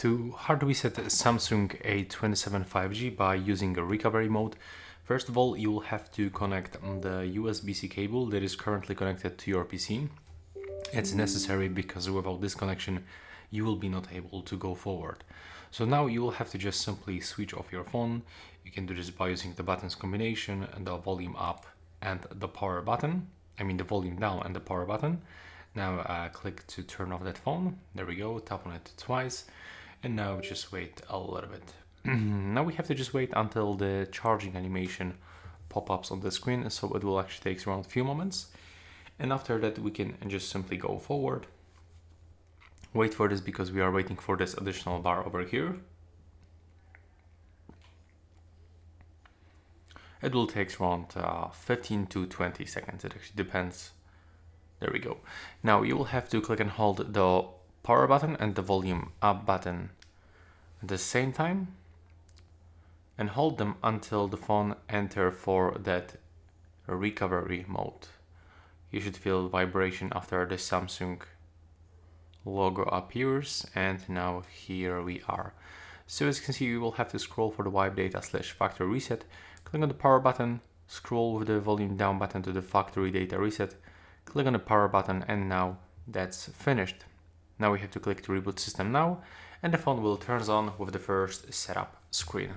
to hard reset Samsung A27 5G by using a recovery mode. First of all, you will have to connect the USB-C cable that is currently connected to your PC. It's necessary because without this connection, you will be not able to go forward. So now you will have to just simply switch off your phone. You can do this by using the buttons combination, the volume up and the power button. The volume down and the power button. Now click to turn off that phone. There we go, tap on it twice. And now just wait a little bit. Now we have to just wait until the charging animation pop-ups on the screen. So it will actually take around a few moments. And after that we can just simply go forward. Wait for this because we are waiting for this additional bar over here. It will take around 15 to 20 seconds. It actually depends. There we go. Now you will have to click and hold the power button and the volume up button at the same time and hold them until the phone enter for that recovery mode. You should feel vibration after the Samsung logo appears, and now here we are. So as you can see, you will have to scroll for the wipe data / factory reset. Click on the power button, scroll with the volume down button to the factory data reset. Click on the power button, and now that's finished. Now we have to click to reboot system now, and the phone will turn on with the first setup screen.